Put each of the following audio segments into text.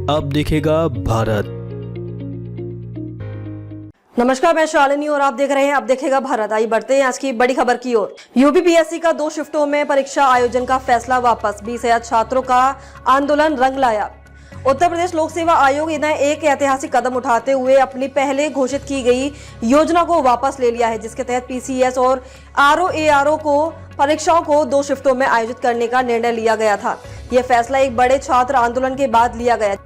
अब दिखेगा भारत। नमस्कार, मैं शालिनी और आप देख रहे हैं अब देखेगा भारत। आइए बढ़ते हैं आज की बड़ी खबर की ओर। यूपीपीएससी का 2 शिफ्टों में परीक्षा आयोजन का फैसला वापस। 20,000 छात्रों का आंदोलन रंग लाया। उत्तर प्रदेश लोक सेवा आयोग ने एक ऐतिहासिक कदम उठाते हुए अपनी पहले घोषित की गई योजना को वापस ले लिया है, जिसके तहत पीसीएस और आरओ को परीक्षाओं को 2 शिफ्टों में आयोजित करने का निर्णय लिया गया था। यह फैसला एक बड़े छात्र आंदोलन के बाद लिया गया,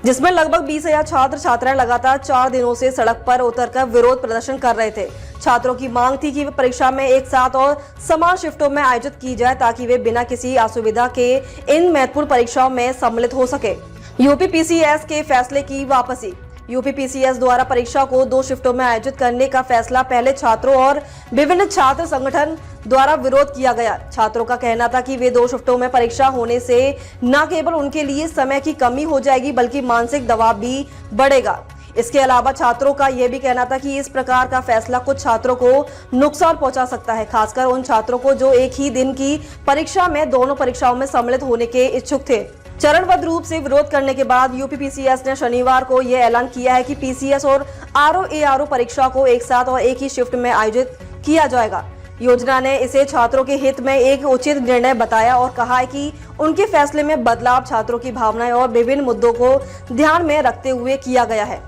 जिसमें लगभग 20,000 छात्र छात्राएं लगातार 4 दिनों से सड़क पर उतरकर विरोध प्रदर्शन कर रहे थे। छात्रों की मांग थी कि वे परीक्षा में एक साथ और समान शिफ्टों में आयोजित की जाए, ताकि वे बिना किसी असुविधा के इन महत्वपूर्ण परीक्षाओं में सम्मिलित हो सके। यूपीपीसीएस के फैसले की वापसी। यूपीपीसीएस द्वारा परीक्षा को 2 शिफ्टों में आयोजित करने का फैसला पहले छात्रों और विभिन्न छात्र संगठन द्वारा विरोध किया गया। छात्रों का कहना था कि वे 2 शिफ्टों में परीक्षा होने से न केवल उनके लिए समय की कमी हो जाएगी, बल्कि मानसिक दबाव भी बढ़ेगा। इसके अलावा छात्रों का यह भी कहना था कि इस प्रकार का फैसला कुछ छात्रों को नुकसान पहुंचा सकता है, खासकर उन छात्रों को जो एक ही दिन की परीक्षा में दोनों परीक्षाओं में सम्मिलित होने के इच्छुक थे। चरणबद्ध रूप से विरोध करने के बाद यूपीपीसीएस ने शनिवार को यह ऐलान किया है कि पीसीएस और आरओ परीक्षा को एक साथ और एक ही शिफ्ट में आयोजित किया जाएगा। योजना ने इसे छात्रों के हित में एक उचित निर्णय बताया और कहा है कि उनके फैसले में बदलाव छात्रों की भावनाएं और विभिन्न मुद्दों को ध्यान में रखते हुए किया गया है।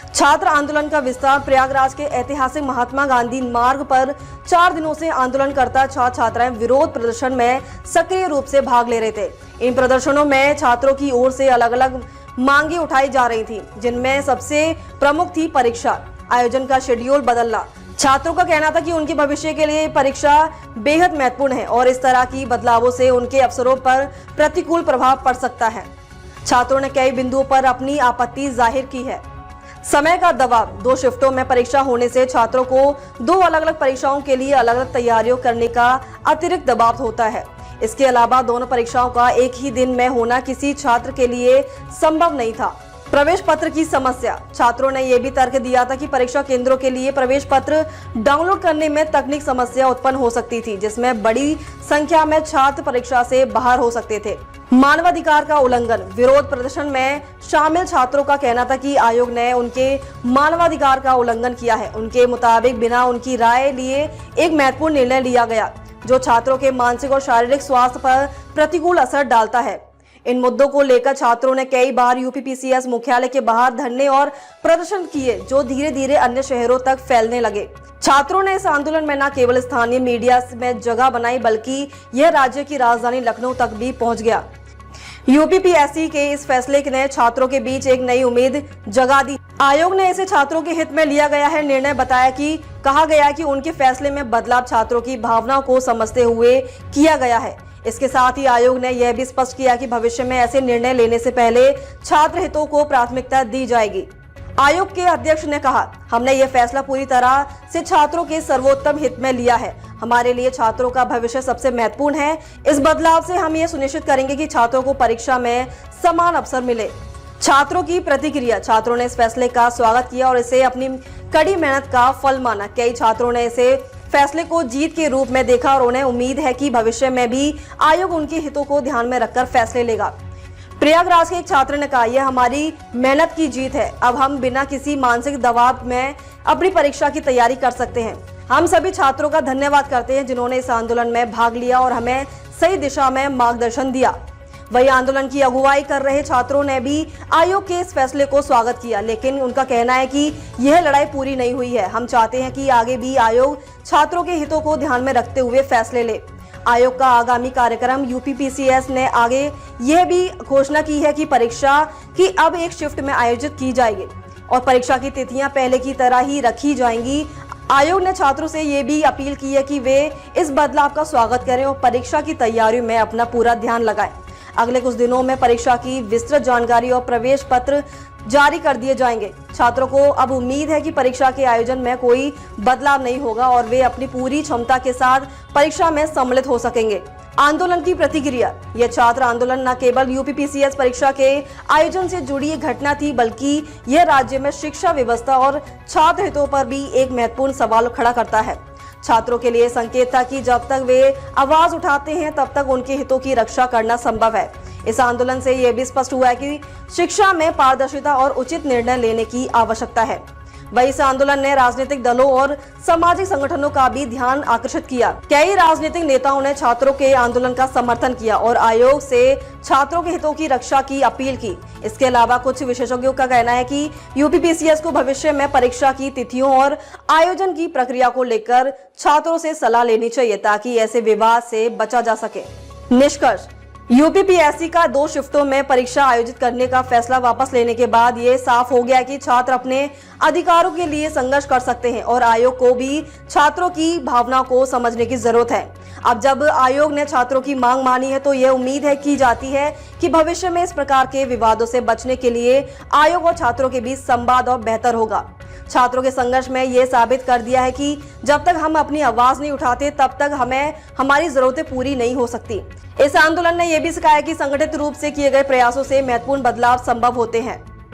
छात्र आंदोलन का विस्तार। प्रयागराज के ऐतिहासिक महात्मा गांधी मार्ग पर 4 दिनों से आंदोलनकर्ता छात्र छात्राएं विरोध प्रदर्शन में सक्रिय रूप से भाग ले रहे थे। इन प्रदर्शनों में छात्रों की ओर से अलग अलग मांगे उठाई जा रही थी, जिनमें सबसे प्रमुख थी परीक्षा आयोजन का शेड्यूल बदलना। छात्रों का कहना था कि उनके भविष्य के लिए परीक्षा बेहद महत्वपूर्ण है और इस तरह की बदलावों से उनके अवसरों पर प्रतिकूल प्रभाव पड़ सकता है। छात्रों ने कई बिंदुओं पर अपनी आपत्ति जाहिर की है। समय का दबाव। 2 शिफ्टों में परीक्षा होने से छात्रों को 2 अलग अलग परीक्षाओं के लिए अलग अलग तैयारियों करने का अतिरिक्त दबाव होता है। इसके अलावा दोनों परीक्षाओं का एक ही दिन में होना किसी छात्र के लिए संभव नहीं था। प्रवेश पत्र की समस्या। छात्रों ने यह भी तर्क दिया था कि परीक्षा केंद्रों के लिए प्रवेश पत्र डाउनलोड करने में तकनीक समस्या उत्पन्न हो सकती थी, जिसमें बड़ी संख्या में छात्र परीक्षा से बाहर हो सकते थे। मानवाधिकार का उल्लंघन। विरोध प्रदर्शन में शामिल छात्रों का कहना था कि आयोग ने उनके मानवाधिकार का उल्लंघन किया है। उनके मुताबिक बिना उनकी राय लिए एक महत्वपूर्ण निर्णय लिया गया, जो छात्रों के मानसिक और शारीरिक स्वास्थ्य पर प्रतिकूल असर डालता है। इन मुद्दों को लेकर छात्रों ने कई बार यूपीपीसीएस मुख्यालय के बाहर धरने और प्रदर्शन किए, जो धीरे धीरे अन्य शहरों तक फैलने लगे। छात्रों ने इस आंदोलन में न केवल स्थानीय मीडिया में जगह बनाई, बल्कि यह राज्य की राजधानी लखनऊ तक भी पहुंच गया। यूपीपीएससी के इस फैसले ने छात्रों के बीच एक नई उम्मीद जगा दी। आयोग ने इसे छात्रों के हित में लिया गया है निर्णय बताया कि कहा गया कि उनके फैसले में बदलाव छात्रों की भावनाओं को समझते हुए किया गया है। इसके साथ ही आयोग ने यह भी स्पष्ट किया कि भविष्य में ऐसे निर्णय लेने से पहले छात्र हितों को प्राथमिकता दी जाएगी। आयोग के अध्यक्ष ने कहा, हमने यह फैसला पूरी तरह से छात्रों के सर्वोत्तम हित में लिया है। हमारे लिए छात्रों का भविष्य सबसे महत्वपूर्ण है। इस बदलाव से हम ये सुनिश्चित करेंगे कि छात्रों को परीक्षा में समान अवसर मिले। छात्रों की प्रतिक्रिया। छात्रों ने इस फैसले का स्वागत किया और इसे अपनी कड़ी मेहनत का फल माना। कई छात्रों ने इसे फैसले को जीत के रूप में देखा और उन्हें उम्मीद है कि भविष्य में भी आयोग उनके हितों को ध्यान में रखकर फैसले लेगा। प्रयागराज के एक छात्र ने कहा, यह हमारी मेहनत की जीत है। अब हम बिना किसी मानसिक दबाव में अपनी परीक्षा की तैयारी कर सकते हैं। हम सभी छात्रों का धन्यवाद करते हैं जिन्होंने इस आंदोलन में भाग लिया और हमें सही दिशा में मार्गदर्शन दिया। वही आंदोलन की अगुवाई कर रहे छात्रों ने भी आयोग के इस फैसले को स्वागत किया, लेकिन उनका कहना है कि यह लड़ाई पूरी नहीं हुई है। हम चाहते हैं कि आगे भी आयोग छात्रों के हितों को ध्यान में रखते हुए फैसले ले। आयोग का आगामी कार्यक्रम। यूपीपीसीएस ने आगे यह भी घोषणा की है कि परीक्षा की अब एक शिफ्ट में आयोजित की जाएगी और परीक्षा की तिथियां पहले की तरह ही रखी जाएंगी। आयोग ने छात्रों से ये भी अपील की है कि वे इस बदलाव का स्वागत करें और परीक्षा की तैयारियों में अपना पूरा ध्यान लगाएं। अगले कुछ दिनों में परीक्षा की विस्तृत जानकारी और प्रवेश पत्र जारी कर दिए जाएंगे। छात्रों को अब उम्मीद है कि परीक्षा के आयोजन में कोई बदलाव नहीं होगा और वे अपनी पूरी क्षमता के साथ परीक्षा में सम्मिलित हो सकेंगे। आंदोलन की प्रतिक्रिया। यह छात्र आंदोलन न केवल यूपीपीसीएस परीक्षा के आयोजन से जुड़ी एक घटना थी, बल्कि यह राज्य में शिक्षा व्यवस्था और छात्र हितों पर भी एक महत्वपूर्ण सवाल खड़ा करता है। छात्रों के लिए संकेत था कि जब तक वे आवाज उठाते हैं तब तक उनके हितों की रक्षा करना संभव है। इस आंदोलन से ये भी स्पष्ट हुआ है कि शिक्षा में पारदर्शिता और उचित निर्णय लेने की आवश्यकता है। वहीं इस आंदोलन ने राजनीतिक दलों और सामाजिक संगठनों का भी ध्यान आकर्षित किया। कई राजनीतिक नेताओं ने छात्रों के आंदोलन का समर्थन किया और आयोग से छात्रों के हितों की रक्षा की अपील की। इसके अलावा कुछ विशेषज्ञों का कहना है कि यूपीपीसीएस को भविष्य में परीक्षा की तिथियों और आयोजन की प्रक्रिया को लेकर छात्रों से सलाह लेनी चाहिए ताकि ऐसे विवाद से बचा जा सके। निष्कर्ष, यूपीपीएससी का 2 शिफ्टों में परीक्षा आयोजित करने का फैसला वापस लेने के बाद ये साफ हो गया कि छात्र अपने अधिकारों के लिए संघर्ष कर सकते हैं और आयोग को भी छात्रों की भावना को समझने की जरूरत है। अब जब आयोग ने छात्रों की मांग मानी है तो ये उम्मीद है की जाती है कि भविष्य में इस प्रकार के विवादों से बचने के लिए आयोग और छात्रों के बीच संवाद और बेहतर होगा। छात्रों के संघर्ष में ये साबित कर दिया है कि जब तक हम अपनी आवाज नहीं उठाते तब तक हमें हमारी जरूरतें पूरी नहीं हो सकती। इस आंदोलन ने यह भी सिखाया कि संगठित रूप से किए गए प्रयासों से महत्वपूर्ण बदलाव संभव होते हैं।